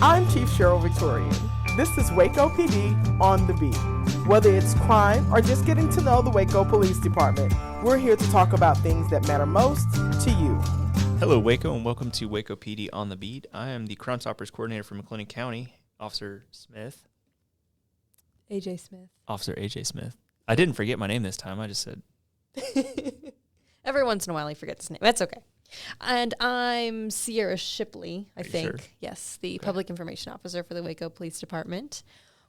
I'm Chief Cheryl Victorian. This is Waco PD on the beat. Whether it's crime or just getting to know the Waco Police Department, we're here to talk about things that matter most to you. Hello, Waco, and welcome to Waco PD on the beat. I am the Crime Stoppers Coordinator for McLennan County, Officer Smith. AJ Smith. Officer AJ Smith. I didn't forget my name this time. I just said. Every once in a while he forgets his name. That's okay. And I'm Sierra Shipley, I think. Sure? Yes, the Public Information Officer for the Waco Police Department.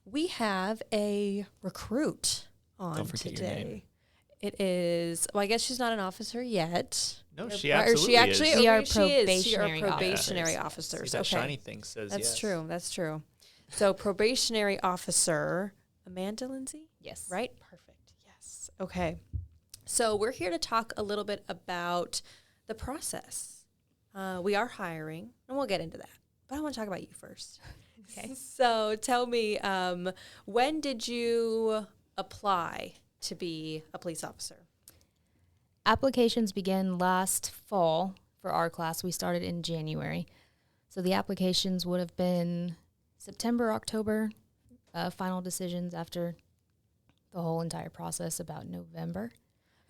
We have a recruit on today. Your name. It is, well, I guess she's not an officer yet. No, she absolutely is. We are probationary officers. See, that shiny thing says That's yes. true. That's true. So probationary officer, Amanda Lindsay? Yes. Right? Perfect. Yes. Okay. So we're here to talk a little bit about the process. We are hiring, and we'll get into that. But I want to talk about you first. Okay. So tell me, when did you apply to be a police officer? Applications began last fall for our class. We started in January. So the applications would have been September, October, final decisions after the whole entire process about November.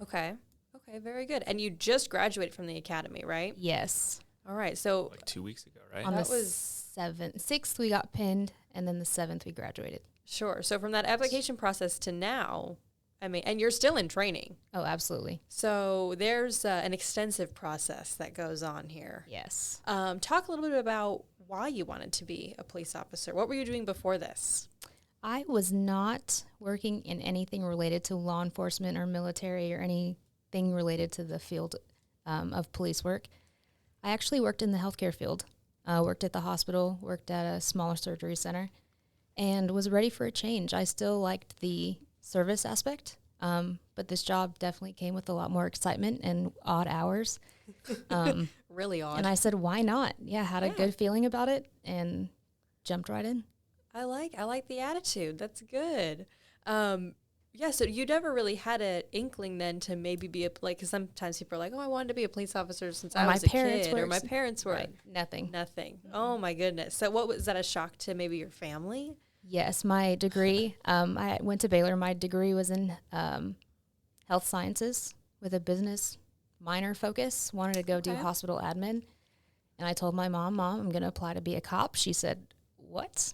Okay. Okay, very good. And you just graduated from the academy, right? Yes. All right. So like 2 weeks ago, right? On the 6th, we got pinned, and then the 7th, we graduated. Sure. So from that application process to now, I mean, and you're still in training. Oh, absolutely. So there's an extensive process that goes on here. Yes. Talk a little bit about why you wanted to be a police officer. What were you doing before this? I was not working in anything related to law enforcement or military or anything related to the field of police work. I actually worked in the healthcare field, worked at the hospital, worked at a smaller surgery center, and was ready for a change. I still liked the service aspect, but this job definitely came with a lot more excitement and odd hours. Really odd. And I said, why not? Yeah, had a good feeling about it and jumped right in. I like the attitude. That's good. So you never really had an inkling then to maybe be because sometimes people are like, oh, I wanted to be a police officer since I was a kid, or my parents were. Right. Nothing. Mm-hmm. Oh my goodness. So what was that, a shock to maybe your family? Yes, my degree, I went to Baylor. My degree was in health sciences with a business minor focus. Wanted to go do hospital admin. And I told my mom, I'm going to apply to be a cop. She said, what?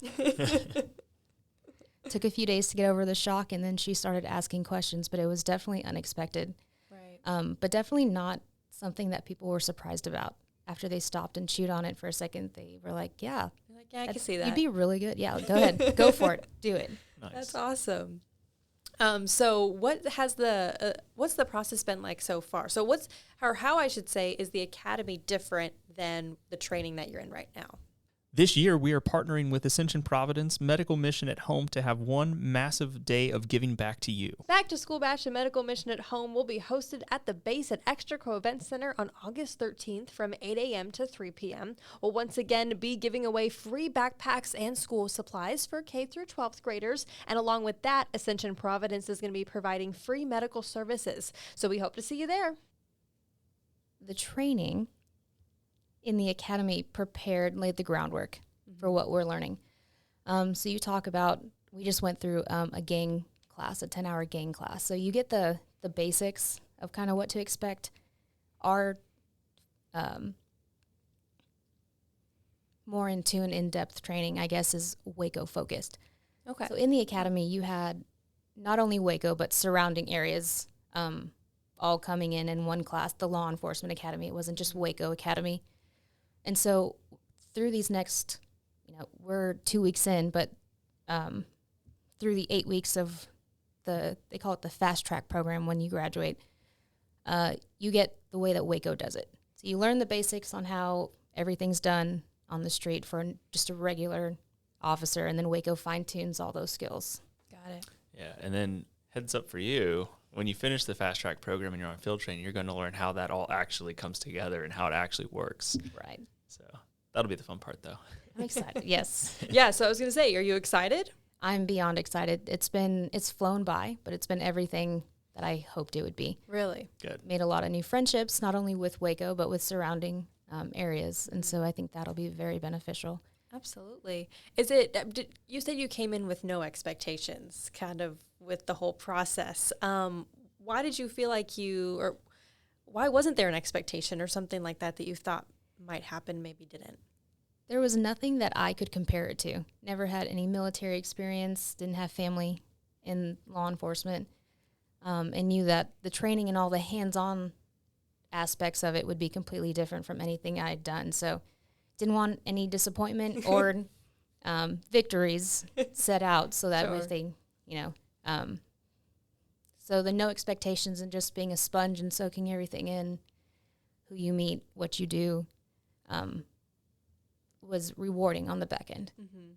Took a few days to get over the shock, and then she started asking questions, but it was definitely unexpected. Right. But definitely not something that people were surprised about. After they stopped and chewed on it for a second, they were like, yeah. You're like, yeah, I can see that. You'd be really good. Yeah, go ahead. Go for it. Do it. Nice. That's awesome. So what's the process been like so far? So how I should say, is the academy different than the training that you're in right now? This year, we are partnering with Ascension Providence Medical Mission at Home to have one massive day of giving back to you. Back to School Bash and Medical Mission at Home will be hosted at the base at Extraco Event Center on August 13th from 8 a.m. to 3 p.m. We'll once again be giving away free backpacks and school supplies for K through 12th graders. And along with that, Ascension Providence is going to be providing free medical services. So we hope to see you there. The training in the academy laid the groundwork for what we're learning. So you talk about, we just went through a gang class, a 10-hour gang class. So you get the basics of kind of what to expect. Our more in-depth training, I guess, is Waco focused. Okay. So in the academy, you had not only Waco, but surrounding areas all coming in one class, the Law Enforcement Academy. It wasn't just Waco Academy. And so through these next, we're 2 weeks in, but through the 8 weeks of they call it the fast track program when you graduate, you get the way that Waco does it. So you learn the basics on how everything's done on the street for just a regular officer, and then Waco fine-tunes all those skills. Got it. Yeah, and then heads up for you, when you finish the fast track program and you're on field training, you're going to learn how that all actually comes together and how it actually works. Right. So that'll be the fun part, though. I'm excited. Yes. Yeah, so I was going to say, are you excited? I'm beyond excited. It's flown by, but it's been everything that I hoped it would be. Really? Good. Made a lot of new friendships, not only with Waco, but with surrounding areas. And so I think that'll be very beneficial. Absolutely. Is it, you said you came in with no expectations kind of with the whole process. Why did you feel like or why wasn't there an expectation or something like that that you thought might happen, maybe didn't? There was nothing that I could compare it to. Never had any military experience, didn't have family in law enforcement, and knew that the training and all the hands-on aspects of it would be completely different from anything I'd done. So didn't want any disappointment or victories set out so that Sure. if they, so the no expectations and just being a sponge and soaking everything in, who you meet, what you do, was rewarding on the back end. Mm-hmm.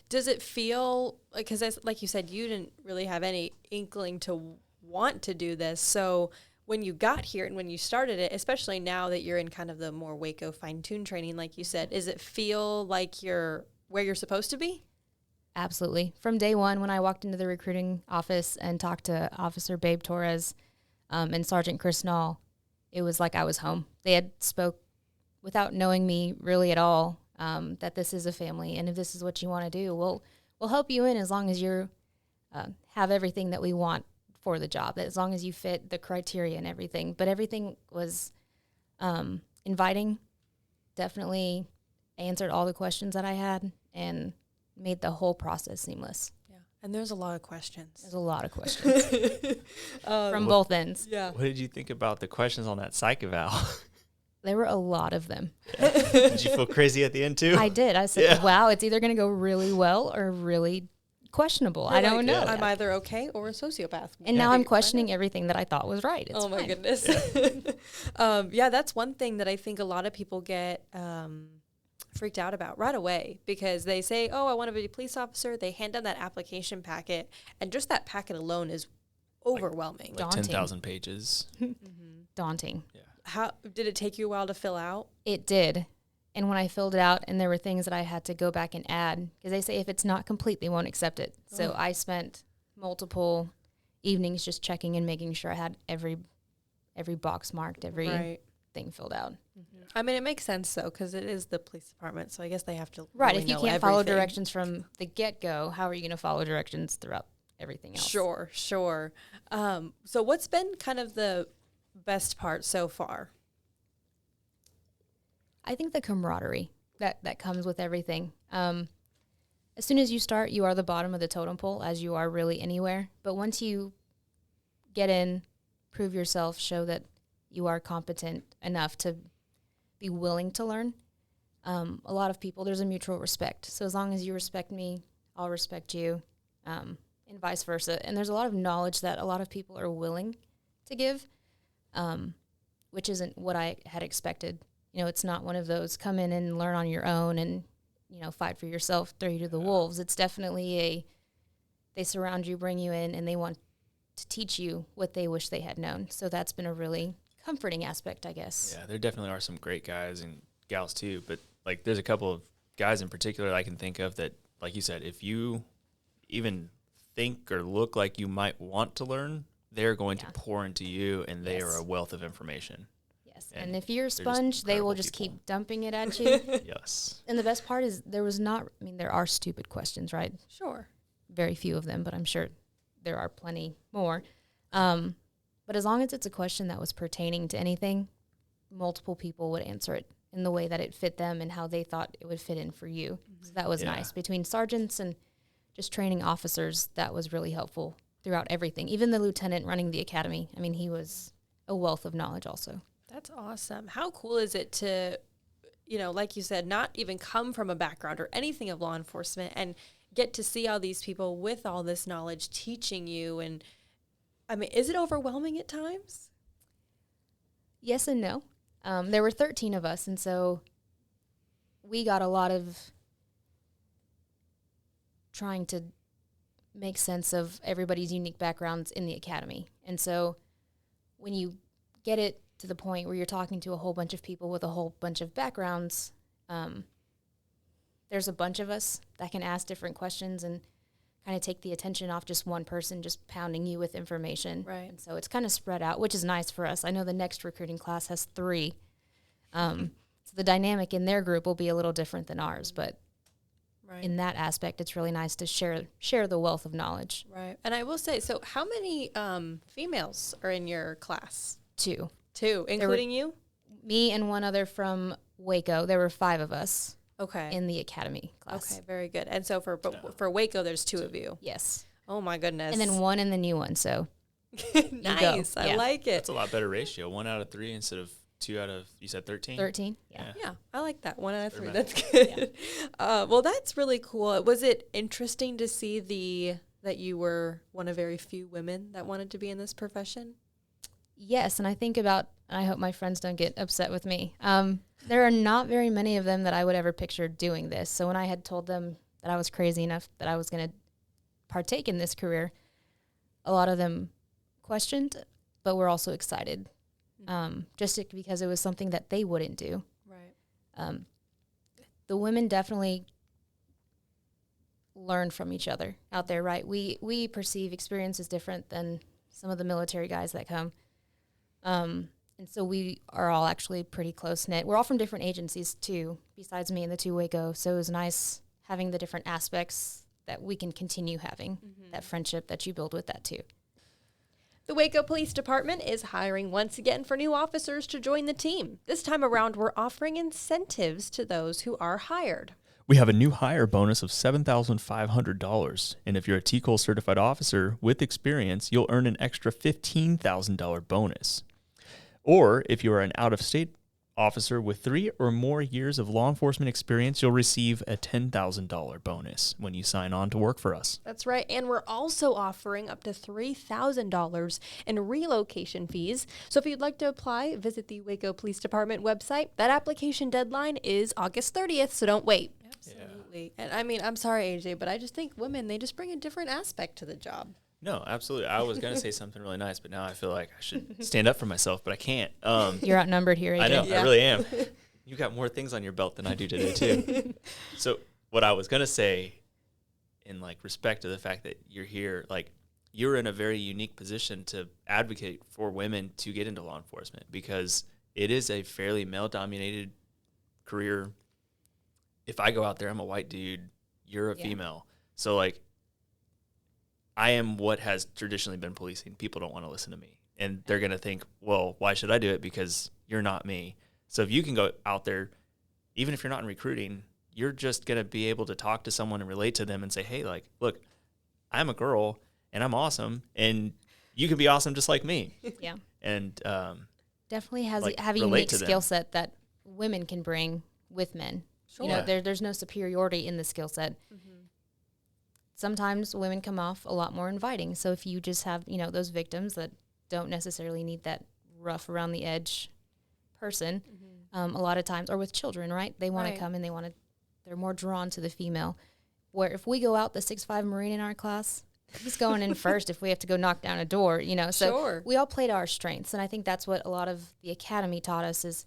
Does it feel, because like you said, you didn't really have any inkling to want to do this. So when you got here and when you started it, especially now that you're in kind of the more Waco fine-tune training, like you said, does it feel like you're where you're supposed to be? Absolutely. From day one, when I walked into the recruiting office and talked to Officer Babe Torres and Sergeant Chris Nall, it was like I was home. They had spoke without knowing me really at all, that this is a family, and if this is what you want to do, we'll help you in as long as you have everything that we want for the job, as long as you fit the criteria and everything. But everything was inviting, definitely answered all the questions that I had, and made the whole process seamless. Yeah. And there's a lot of questions. There's a lot of questions from both ends. Yeah. What did you think about the questions on that psych eval? There were a lot of them. Did you feel crazy at the end too? I did. I said, wow, it's either going to go really well or really questionable. I don't know. I'm either okay or a sociopath. And now I'm questioning everything that I thought was right. It's my fine. goodness. Yeah, that's one thing that I think a lot of people get freaked out about right away, because they say, oh, I want to be a police officer. They hand down that application packet, and just that packet alone is overwhelming. Like 10,000 pages. Daunting. Yeah. How did it take you a while to fill out? It did. And when I filled it out, and there were things that I had to go back and add, because they say if it's not complete, they won't accept it. So I spent multiple evenings just checking and making sure I had every box marked, every thing filled out. Mm-hmm. I mean, it makes sense, though, because it is the police department, so I guess they have to Right. really If you know can't follow everything. directions from the get-go, how are you going to follow directions throughout everything else? Sure. So what's been kind of the best part so far? I think the camaraderie that comes with everything. As soon as you start, you are the bottom of the totem pole, as you are really anywhere. But once you get in, prove yourself, show that you are competent enough to be willing to learn, a lot of people, there's a mutual respect. So as long as you respect me, I'll respect you, and vice versa. And there's a lot of knowledge that a lot of people are willing to give, which isn't what I had expected. It's not one of those come in and learn on your own and, fight for yourself, throw you to the wolves. It's definitely they surround you, bring you in, and they want to teach you what they wish they had known. So that's been a really comforting aspect, I guess. Yeah, there definitely are some great guys and gals too, but like there's a couple of guys in particular that I can think of that, like you said, if you even think or look like you might want to learn, they're going to pour into you, and they are a wealth of information. Yes, and if you're a just sponge, they will incredible just people. keep dumping it at you. Yes. And the best part is there are stupid questions, right? Sure. Very few of them, but I'm sure there are plenty more. But as long as it's a question that was pertaining to anything, multiple people would answer it in the way that it fit them and how they thought it would fit in for you. So that was nice. Between sergeants and just training officers, that was really helpful throughout everything. Even the lieutenant running the academy, I mean, he was a wealth of knowledge also. That's awesome. How cool is it to, like you said, not even come from a background or anything of law enforcement and get to see all these people with all this knowledge teaching you? And I mean, is it overwhelming at times? Yes and no. There were 13 of us, and so we got a lot of trying to make sense of everybody's unique backgrounds in the academy. And so when you get it to the point where you're talking to a whole bunch of people with a whole bunch of backgrounds, there's a bunch of us that can ask different questions and kind of take the attention off just one person just pounding you with information. Right. And so it's kind of spread out, which is nice for us. I know the next recruiting class has 3. So the dynamic in their group will be a little different than ours, but in that aspect, it's really nice to share the wealth of knowledge. Right. And I will say, so how many females are in your class? Two. Two, including you? Me and one other from Waco. There were 5 of us Okay. in the academy class. Okay, very good. And so for Waco, there's 2 of you. Yes. Oh my goodness. And then one in the new one, so. Nice. I Yeah. like it. That's a lot better ratio. 1 out of 3 instead of 2 out of, you said 13? 13, yeah. Yeah, I like that. 1 out of 3. Better That's good. Well, that's really cool. Was it interesting to see that you were one of very few women that wanted to be in this profession? Yes, and I think about, and I hope my friends don't get upset with me. There are not very many of them that I would ever picture doing this. So when I had told them that I was crazy enough that I was going to partake in this career, a lot of them questioned, but were also excited, just because it was something that they wouldn't do. Right. The women definitely learn from each other out there, right? We perceive experience as different than some of the military guys that come. And so we are all actually pretty close-knit. We're all from different agencies, too, besides me and the 2 Waco. So it was nice having the different aspects that we can continue having, that friendship that you build with that, too. The Waco Police Department is hiring once again for new officers to join the team. This time around, we're offering incentives to those who are hired. We have a new hire bonus of $7,500. And if you're a TCOL certified officer with experience, you'll earn an extra $15,000 bonus. Or if you are an out-of-state officer with 3 or more years of law enforcement experience, you'll receive a $10,000 bonus when you sign on to work for us. That's right. And we're also offering up to $3,000 in relocation fees. So if you'd like to apply, visit the Waco Police Department website. That application deadline is August 30th, so don't wait. Absolutely. And I mean, I'm sorry, AJ, but I just think women, they just bring a different aspect to the job. No, absolutely. I was going to say something really nice, but now I feel like I should stand up for myself, but I can't. You're outnumbered here, AJ. I know, Yeah. I really am. You got more things on your belt than I do today, too. So what I was going to say in respect to the fact that you're here, you're in a very unique position to advocate for women to get into law enforcement because it is a fairly male-dominated career. If I go out there, I'm a white dude, you're a female. So, I am what has traditionally been policing. People don't want to listen to me. And they're going to think, well, why should I do it? Because you're not me. So if you can go out there, even if you're not in recruiting, you're just going to be able to talk to someone and relate to them and say, hey, look, I'm a girl and I'm awesome. And you can be awesome just like me. Yeah. And definitely have a relate unique to them. skill set that women can bring with men. Sure. You know, there's no superiority in the skill set. Sometimes women come off a lot more inviting. So if you just have, those victims that don't necessarily need that rough around the edge person, a lot of times, or with children, right? They want to come and they're more drawn to the female. Where if we go out, the 6'5" Marine in our class, he's going in first if we have to go knock down a door, So we all play to our strengths. And I think that's what a lot of the academy taught us is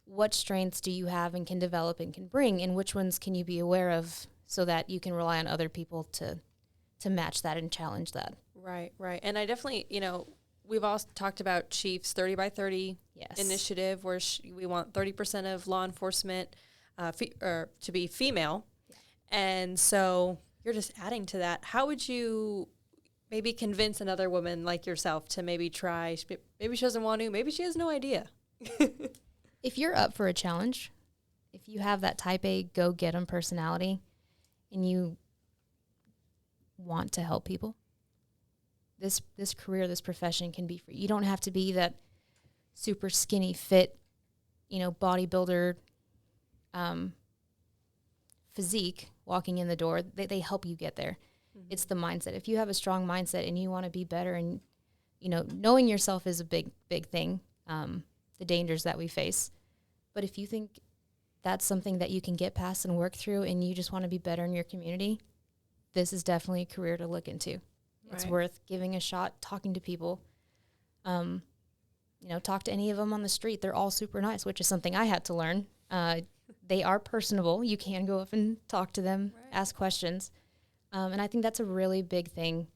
what strengths do you have and can develop and can bring, and which ones can you be aware of so that you can rely on other people to match that and challenge that. Right. And I definitely, we've all talked about Chief's 30 by 30 initiative where we want 30% of law enforcement to be female. Yeah. And so you're just adding to that. How would you maybe convince another woman like yourself to maybe try? Maybe she doesn't want to. Maybe she has no idea. If you're up for a challenge, if you have that type A go-get-'em personality, and you want to help people, this career, this profession can be for you. You don't have to be that super skinny, fit, bodybuilder physique walking in the door. They help you get there. It's the mindset. If you have a strong mindset and you want to be better and, knowing yourself is a big, big thing, the dangers that we face. But if you think that's something that you can get past and work through and you just want to be better in your community, this is definitely a career to look into. Right. It's worth giving a shot, talking to people. Talk to any of them on the street. They're all super nice, which is something I had to learn. They are personable. You can go up and talk to them, ask questions. And I think that's a really big thing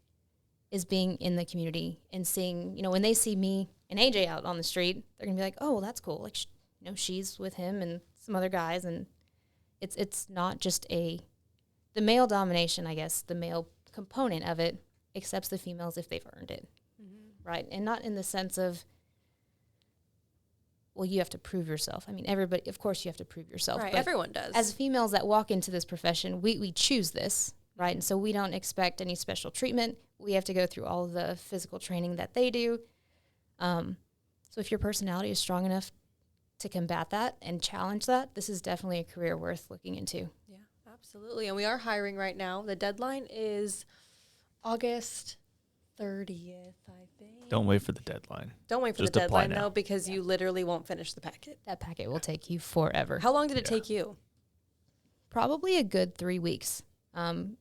is being in the community and seeing, when they see me and AJ out on the street, they're going to be like, oh, well, that's cool. She's with him and some other guys. And it's not just a the male domination, I guess, the male component of it accepts the females if they've earned it, right? And not in the sense of, well, you have to prove yourself. I mean, everybody, of course you have to prove yourself. Right, but everyone does. as females that walk into this profession, we choose this, right? And so we don't expect any special treatment. We have to go through all the physical training that they do. So if your personality is strong enough to combat that and challenge that, this is definitely a career worth looking into. Yeah, absolutely. And we are hiring right now. The deadline is August 30th, I think. Don't wait for the deadline. Don't wait for Just the apply deadline, now. though, because you literally won't finish the packet. That packet will take you forever. How long did it take you? Probably a good 3 weeks.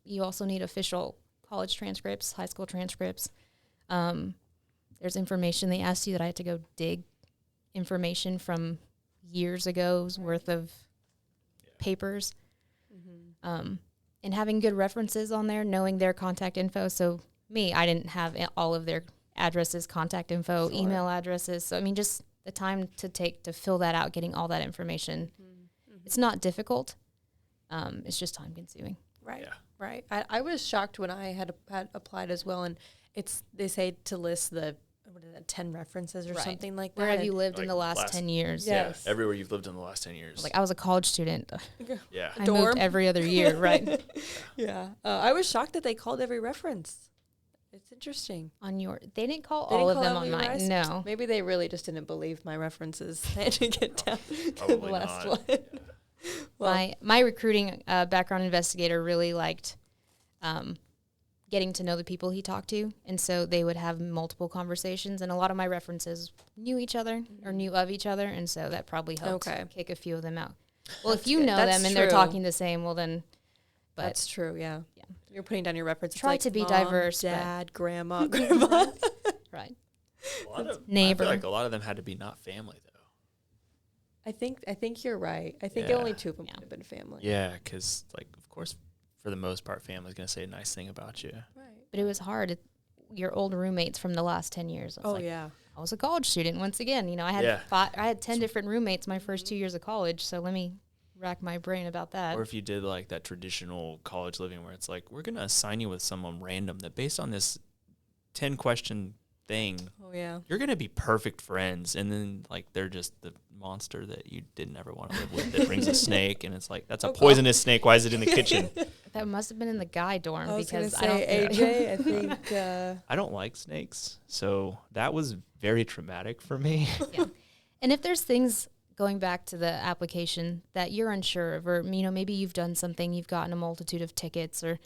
You also need official college transcripts, high school transcripts. There's information they asked you that I had to go dig information from years ago's worth of papers. And having good references on there, knowing their contact info. So I didn't have all of their addresses, contact info, email addresses. So, I mean, just the time to take to fill that out, getting all that information. It's not difficult. It's just time consuming. Right. Yeah. Right. I was shocked when I had applied as well, and they say to list the 10 references or Right. something like that. Where have you lived Like in the last 10 years? Yeah. Yes. Yeah, everywhere you've lived in the last 10 years. Like I was a college student. yeah. I Dorm? moved every other year, right? Yeah. I was shocked that they called every reference. It's interesting. They didn't call They all didn't of call them on every mine. rest? No. Maybe they really just didn't believe my references. They had to get down to the Probably last not. one. Well, My recruiting background investigator really liked getting to know the people he talked to, and so they would have multiple conversations, and a lot of my references knew each other or knew of each other, and so that probably helped kick a few of them out. Well, if you good. know That's them and they're true. talking the same, well then, but that's true, yeah. Yeah. You're putting down your references. Try like to be mom, diverse, but- Dad, grandma, grandma. right. I Neighbor. feel like a lot of them had to be not family, though. I think you're right. I think Yeah. only 2 of them Yeah. could have been family. Yeah, because, like, of course, for the most part, family's going to say a nice thing about you. Right. But it was hard. Your old roommates from the last 10 years. I was like, Yeah. I was a college student once again. You know, I had Yeah. I had 10 different roommates my first 2 years of college, so let me rack my brain about that. Or if you did, like, that traditional college living where it's like, we're going to assign you with someone random that based on this 10-question thing, Oh yeah. you're going to be perfect friends. And then, like, they're just the monster that you didn't ever want to live with that brings a snake. And it's like, that's a poisonous snake. Why is it in the kitchen? That must have been in the guy dorm I was gonna because I say don't AJ. I think. I don't like snakes. So that was very traumatic for me. Yeah. And if there's things going back to the application that you're unsure of, or, you know, maybe you've done something, you've gotten a multitude of tickets, or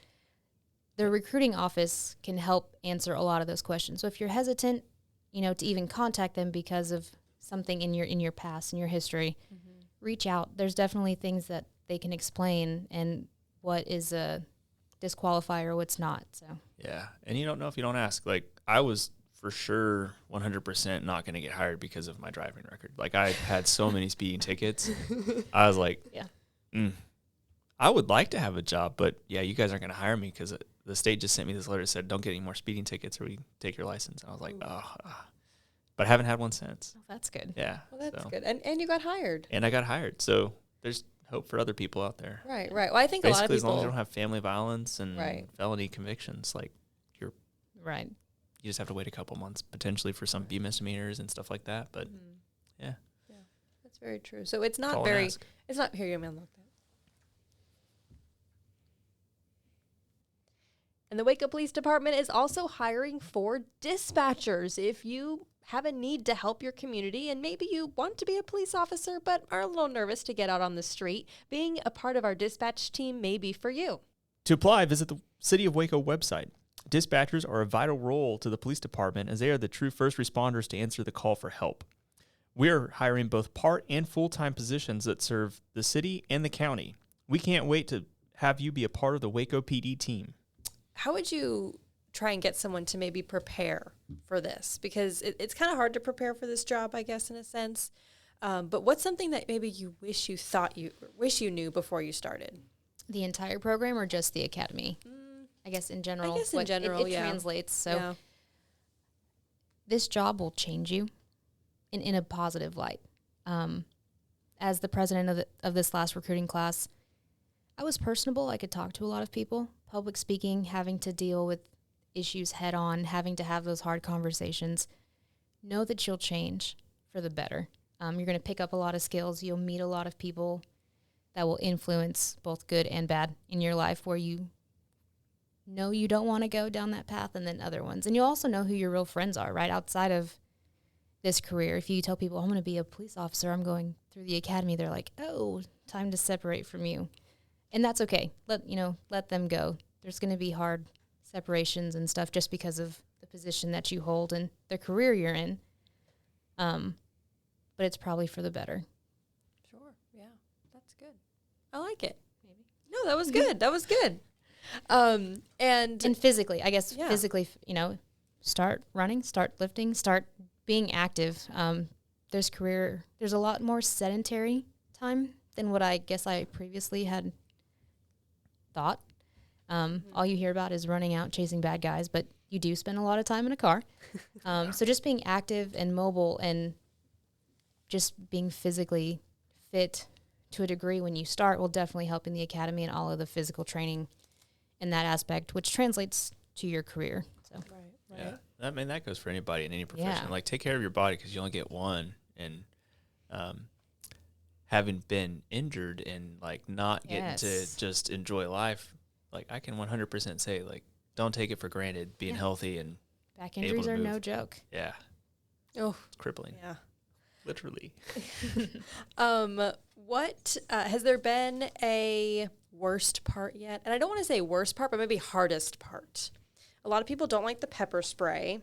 the recruiting office can help answer a lot of those questions. So if you're hesitant, you know, to even contact them because of something in your past, in your history, reach out. There's definitely things that they can explain and what is a disqualifier, what's not. So Yeah. And you don't know if you don't ask. Like, I was for sure 100% not going to get hired because of my driving record. Like, I had so many speeding tickets. I was like, Yeah. I would like to have a job, but yeah, you guys aren't going to hire me because the state just sent me this letter that said, don't get any more speeding tickets or we take your license. And I was like, but I haven't had one since. oh, that's good. Yeah. Well, that's so. good. And you got hired. And I got hired. So there's hope for other people out there. Right. Right. Well, I think Basically, a lot of as long as people. you don't have family violence and Right. felony convictions, like, Right. you just have to wait a couple months potentially for some B misdemeanors and stuff like that. But yeah, That's very true. So it's not call and very. ask. It's not here. You man like that. And the Waco Police Department is also hiring for dispatchers. If you have a need to help your community and maybe you want to be a police officer but are a little nervous to get out on the street, being a part of our dispatch team may be for you. To apply, visit the City of Waco website. Dispatchers are a vital role to the police department as they are the true first responders to answer the call for help. We are hiring both part and full-time positions that serve the city and the county. We can't wait to have you be a part of the Waco PD team. How would you try and get someone to maybe prepare for this? Because it's kind of hard to prepare for this job, I guess, in a sense. But what's something that maybe you wish you knew before you started? The entire program or just the academy? I guess in general. I guess in general, it yeah. translates. So Yeah. this job will change you in a positive light. As the president of this last recruiting class, I was personable. I could talk to a lot of people. Public speaking, having to deal with issues head on, having to have those hard conversations. Know that you'll change for the better. You're going to pick up a lot of skills. You'll meet a lot of people that will influence both good and bad in your life, where you know you don't want to go down that path, and then other ones. And you'll also know who your real friends are right outside of this career. If you tell people, I'm going to be a police officer, I'm going through the academy, they're like, oh, time to separate from you. And that's okay. Let them go. There's going to be hard separations and stuff just because of the position that you hold and the career you're in. But it's probably for the better. Sure. Yeah. That's good. I like it. Maybe. No, that was good. That was good. And physically, I guess physically, start running, start lifting, start being active. There's a lot more sedentary time than what I guess I previously had thought. All you hear about is running out, chasing bad guys, but you do spend a lot of time in a car. So just being active and mobile and just being physically fit to a degree when you start will definitely help in the academy and all of the physical training in that aspect, which translates to your career. So right. Yeah, that goes for anybody in any profession. Yeah. Like, take care of your body because you only get one. And having been injured and like not getting to just enjoy life, like I can 100% say, like, don't take it for granted being healthy and back injuries are no joke. Yeah. Oh, It's crippling. yeah. Literally. What has there been a worst part yet? And I don't want to say worst part, but maybe hardest part. A lot of people don't like the pepper spray,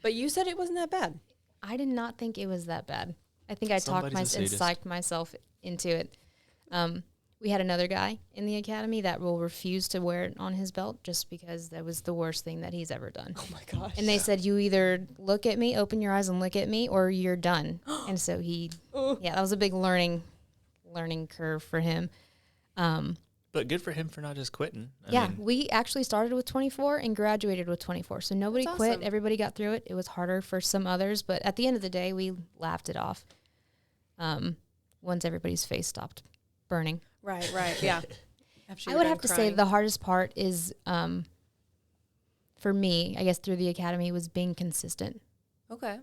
but you said it wasn't that bad. I did not think it was that bad. I think I talked and psyched myself into it. We had another guy in the academy that will refuse to wear it on his belt just because that was the worst thing that he's ever done. Oh my gosh. And they said, you either look at me, open your eyes and look at me, or you're done. And so that was a big learning curve for him. But good for him for not just quitting. I mean, we actually started with 24 and graduated with 24. So nobody quit. Awesome. Everybody got through it. It was harder for some others, but at the end of the day, we laughed it off once everybody's face stopped burning. Right, yeah. I would have to say the hardest part is, for me, I guess through the academy, was being consistent. Okay.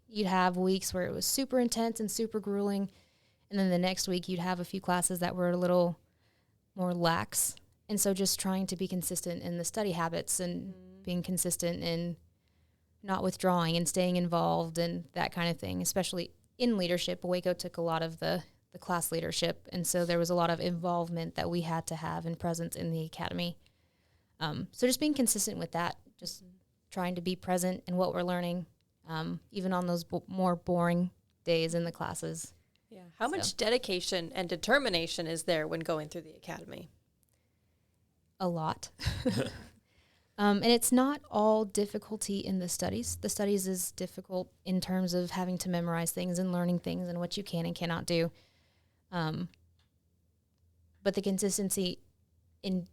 You'd have weeks where it was super intense and super grueling, and then the next week you'd have a few classes that were a little more lax. And so just trying to be consistent in the study habits and being consistent in not withdrawing and staying involved and that kind of thing, especially in leadership. Waco took a lot of the class leadership, and so there was a lot of involvement that we had to have and presence in the academy. So just being consistent with that, just trying to be present in what we're learning, even on those more boring days in the classes. Yeah. How much dedication and determination is there when going through the academy? A lot. And it's not all difficulty in the studies. The studies is difficult in terms of having to memorize things and learning things and what you can and cannot do. But the consistency in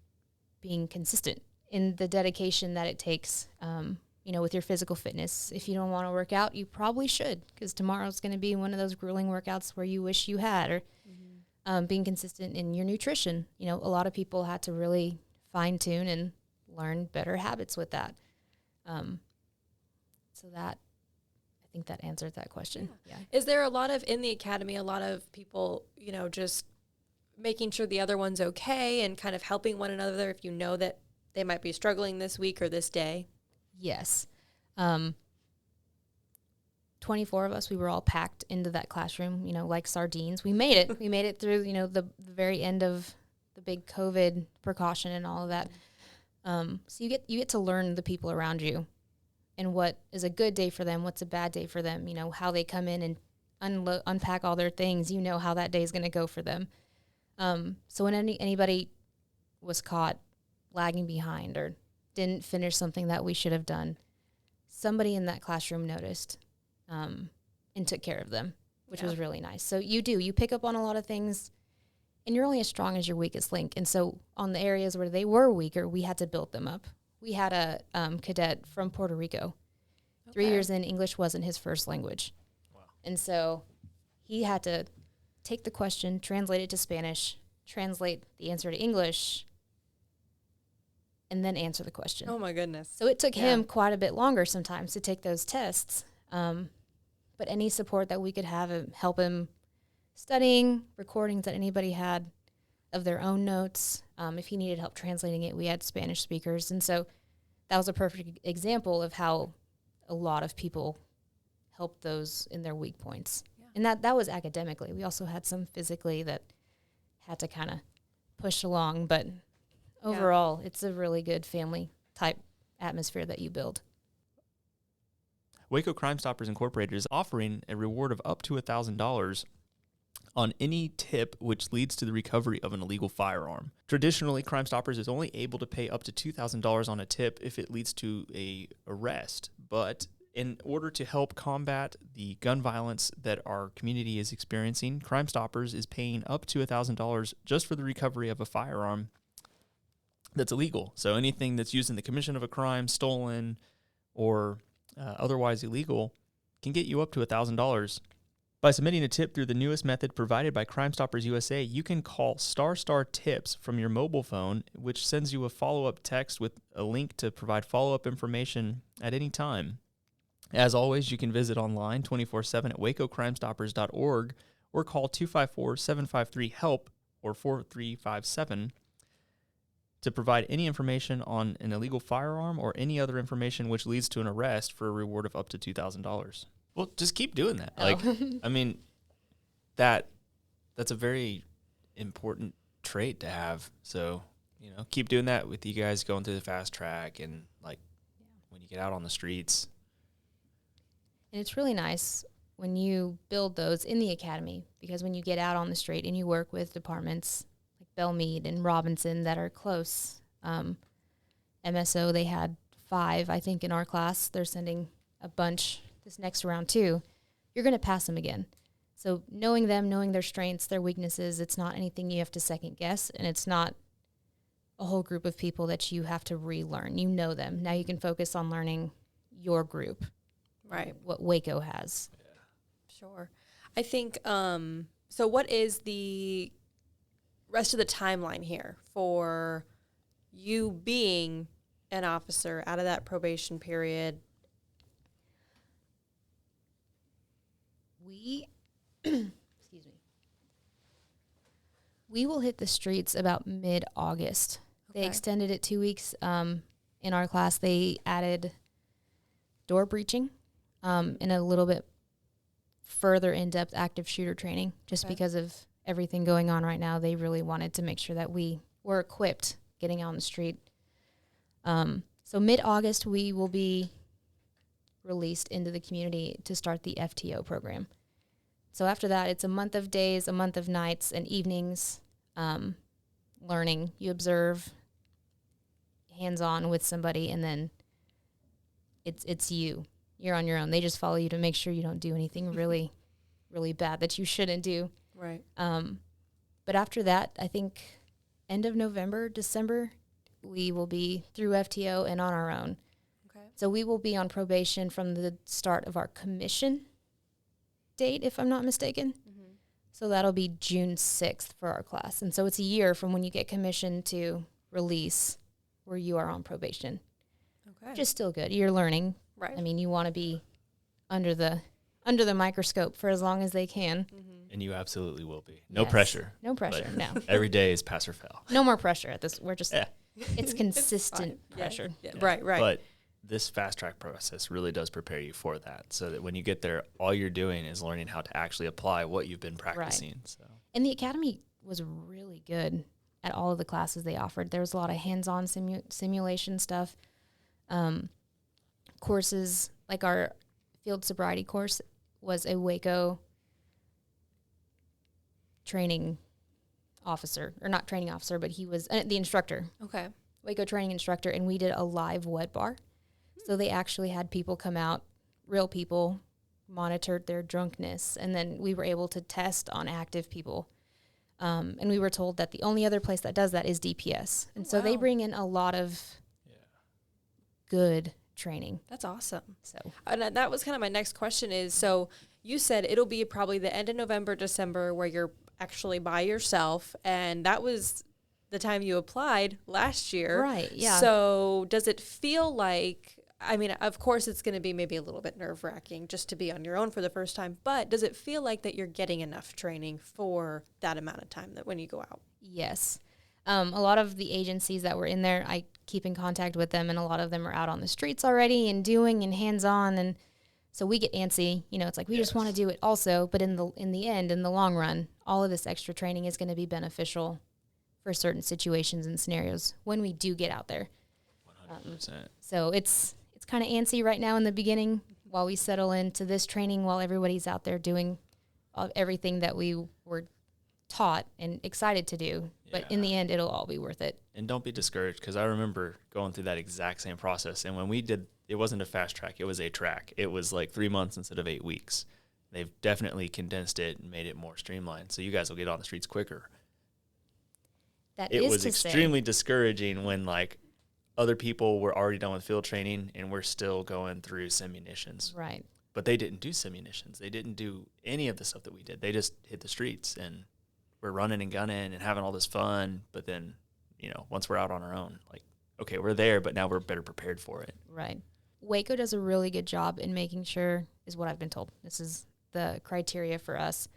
being consistent, in the dedication that it takes, with your physical fitness. If you don't want to work out, you probably should, because tomorrow's going to be one of those grueling workouts where you wish you had, or being consistent in your nutrition. A lot of people had to really fine tune and learn better habits with that. So that, I think that answered that question. Yeah. Is there in the academy, a lot of people, just making sure the other one's okay and kind of helping one another if you know that they might be struggling this week or this day? Yes. 24 of us, we were all packed into that classroom, like sardines. We made it. We made it through, the very end of the big COVID precaution and all of that. So you get to learn the people around you and what is a good day for them, what's a bad day for them, how they come in and unpack all their things, how that day is going to go for them. So when anybody was caught lagging behind or didn't finish something that we should have done, somebody in that classroom noticed and took care of them, which was really nice. So you pick up on a lot of things, and you're only as strong as your weakest link. And so on the areas where they were weaker, we had to build them up. We had a cadet from Puerto Rico. Okay. 3 years in, English wasn't his first language. Wow. And so he had to take the question, translate it to Spanish, translate the answer to English, and then answer the question. Oh my goodness. So it took him quite a bit longer sometimes to take those tests. But any support that we could have help him studying, recordings that anybody had of their own notes. If he needed help translating it, we had Spanish speakers. And so that was a perfect example of how a lot of people helped those in their weak points. Yeah. And that was academically. We also had some physically that had to kind of push along. But overall, it's a really good family type atmosphere that you build. Waco Crime Stoppers Incorporated is offering a reward of up to $1,000 on any tip which leads to the recovery of an illegal firearm. Traditionally, Crime Stoppers is only able to pay up to $2,000 on a tip if it leads to an arrest. But in order to help combat the gun violence that our community is experiencing, Crime Stoppers is paying up to $1,000 just for the recovery of a firearm that's illegal. So anything that's used in the commission of a crime, stolen, or otherwise illegal can get you up to $1,000. By submitting a tip through the newest method provided by Crime Stoppers USA, you can call *tips from your mobile phone, which sends you a follow-up text with a link to provide follow-up information at any time. As always, you can visit online 24/7 at wacocrimestoppers.org or call 254-753-HELP or 4357 to provide any information on an illegal firearm or any other information which leads to an arrest for a reward of up to $2,000. Well, just keep doing that. Like, I mean, that's a very important trait to have. So, keep doing that with you guys going through the fast track and, like, when you get out on the streets. And it's really nice when you build those in the academy, because when you get out on the street and you work with departments like Belmead and Robinson that are close, MSO, they had 5, I think, in our class. They're sending a bunch this next round too. You're going to pass them again. So knowing them, knowing their strengths, their weaknesses, it's not anything you have to second guess, and it's not a whole group of people that you have to relearn. You know them. Now you can focus on learning your group. Right. What Waco has. Yeah. Sure. I think, so what is the rest of the timeline here for you being an officer out of that probation period? Excuse me. We will hit the streets about mid-August. Okay. They extended it 2 weeks. In our class, they added door breaching and a little bit further in-depth active shooter training. Just because of everything going on right now, they really wanted to make sure that we were equipped getting out on the street. So mid-August, we will be released into the community to start the FTO program. So after that, it's a month of days, a month of nights and evenings, learning. You observe hands-on with somebody, and then it's you. You're on your own. They just follow you to make sure you don't do anything really, really bad that you shouldn't do. Right. But after that, I think end of November, December, we will be through FTO and on our own. Okay. So we will be on probation from the start of our commission date, if I'm not mistaken. Mm-hmm. So that'll be June 6th for our class. And so it's a year from when you get commissioned to release where you are on probation. Okay. Which is still good. You're learning. Right. I mean, you want to be under the microscope for as long as they can. Mm-hmm. And you absolutely will be. No pressure. No pressure, no. Every day is pass or fail. No more pressure at this. We're just, it's consistent pressure. Yeah. Right. But this fast track process really does prepare you for that, so that when you get there, all you're doing is learning how to actually apply what you've been practicing. Right. So. And the academy was really good at all of the classes they offered. There was a lot of hands-on simulation stuff. Courses, like our field sobriety course was a Waco training officer, or not training officer, but he was the instructor. Okay. Waco training instructor, and we did a live wet bar. So they actually had people come out, real people, monitored their drunkenness, and then we were able to test on active people. And we were told that the only other place that does that is DPS. And so they bring in a lot of good training. That's awesome. So, and that was kind of my next question is, so you said it'll be probably the end of November, December where you're actually by yourself, and that was the time you applied last year. Right, yeah. So does it feel like, I mean, of course it's going to be maybe a little bit nerve-wracking just to be on your own for the first time, but does it feel like that you're getting enough training for that amount of time that when you go out? Yes. A lot of the agencies that were in there, I keep in contact with them, and a lot of them are out on the streets already and doing and hands-on, and so we get antsy. You know, it's like we just want to do it also, but in the end, in the long run, all of this extra training is going to be beneficial for certain situations and scenarios when we do get out there. 100%. So it's kind of antsy right now in the beginning while we settle into this training, while everybody's out there doing everything that we were taught and excited to do. But in the end, it'll all be worth it. And don't be discouraged, because I remember going through that exact same process. And when we did, it wasn't a fast track, it was a track. It was like 3 months instead of 8 weeks. They've definitely condensed it and made it more streamlined, so you guys will get on the streets quicker. It was extremely discouraging when like other people were already done with field training and we're still going through simunitions. Right. But they didn't do simunitions. They didn't do any of the stuff that we did. They just hit the streets and we're running and gunning and having all this fun. But then, you know, once we're out on our own, like, okay, we're there, but now we're better prepared for it. Right. Waco does a really good job in making sure, is what I've been told, this is the criteria for us.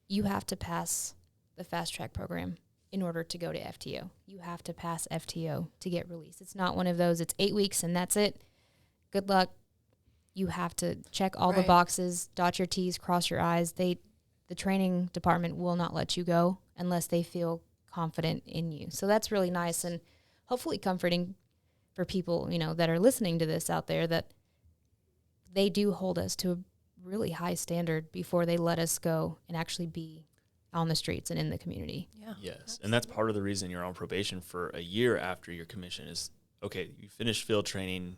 You have to pass the fast track program in order to go to FTO. You have to pass FTO to get released. It's not one of those, it's 8 weeks and that's it. Good luck. You have to check all the boxes, dot your T's, cross your I's. The training department will not let you go unless they feel confident in you. So that's really nice and hopefully comforting for people, you know, that are listening to this out there, that they do hold us to a really high standard before they let us go and actually be on the streets and in the community. Yeah. Yes. And that's part of the reason you're on probation for a year after your commission is, okay, you finish field training.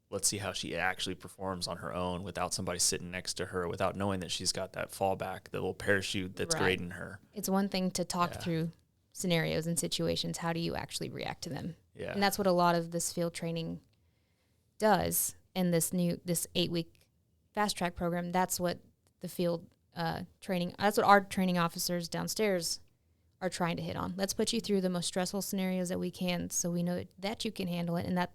Let's see how she actually performs on her own without somebody sitting next to her, without knowing that she's got that fallback, the little parachute that's grading her. It's one thing to talk through scenarios and situations. How do you actually react to them? Yeah. And that's what a lot of this field training does. And this 8-week fast track program, that's what the field training, that's what our training officers downstairs are trying to hit on. Let's put you through the most stressful scenarios that we can so we know that you can handle it, and that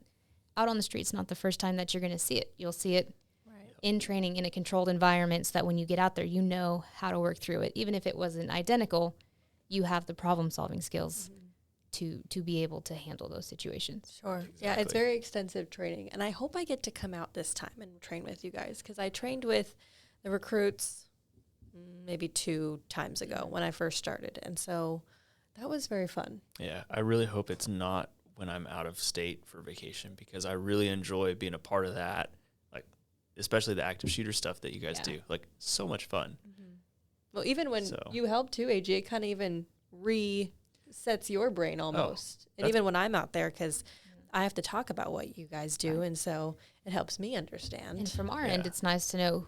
out on the street's not the first time that you're going to see it. You'll see it in training in a controlled environment so that when you get out there, you know how to work through it. Even if it wasn't identical, you have the problem-solving skills to be able to handle those situations. Sure. Exactly. Yeah, it's very extensive training. And I hope I get to come out this time and train with you guys, because I trained with the recruits maybe 2 times ago when I first started. And so that was very fun. Yeah. I really hope it's not when I'm out of state for vacation, because I really enjoy being a part of that, like especially the active shooter stuff that you guys do. Like, so much fun. Well, even when you help too, AJ, it kind of even resets your brain almost. And even when I'm out there, because I have to talk about what you guys do, and so it helps me understand. And from our end, it's nice to know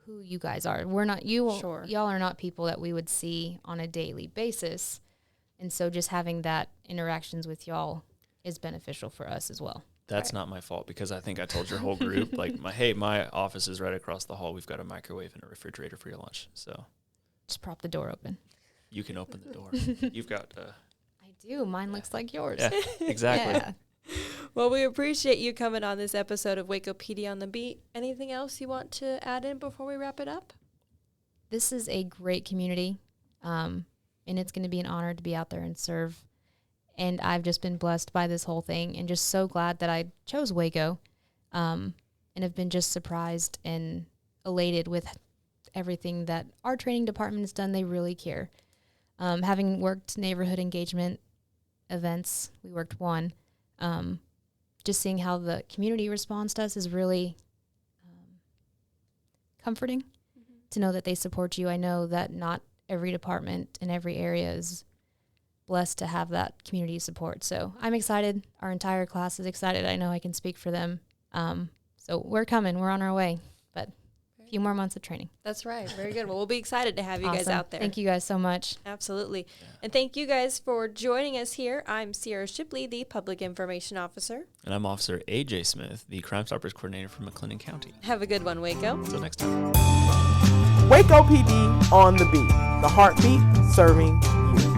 who you guys are. We're not, y'all are not people that we would see on a daily basis. And so just having that interactions with y'all is beneficial for us as well. That's not my fault, because I think I told your whole group, like, my office is right across the hall. We've got a microwave and a refrigerator for your lunch. So just prop the door open. You can open the door. You've got I do. Mine looks like yours. Yeah, exactly. Yeah. Well, we appreciate you coming on this episode of Waco PD on the Beat. Anything else you want to add in before we wrap it up? This is a great community, and it's going to be an honor to be out there and serve. And I've just been blessed by this whole thing, and just so glad that I chose Waco, and have been just surprised and elated with everything that our training department has done. They really care. Having worked neighborhood engagement events, we worked one, just seeing how the community responds to us is really comforting to know that they support you. I know that not every department in every area is blessed to have that community support. So I'm excited. Our entire class is excited. I know I can speak for them. So we're coming. We're on our way. But few more months of training. That's right. Very good. Well, we'll be excited to have you guys Awesome. out there. Thank you guys so much. Absolutely. And thank you guys for joining us here. I'm Sierra Shipley, the Public Information Officer. And I'm Officer A.J. Smith, the Crime Stoppers Coordinator for McLennan County. Have a good one, Waco. Until next time. Waco PD on the beat. The heartbeat serving you.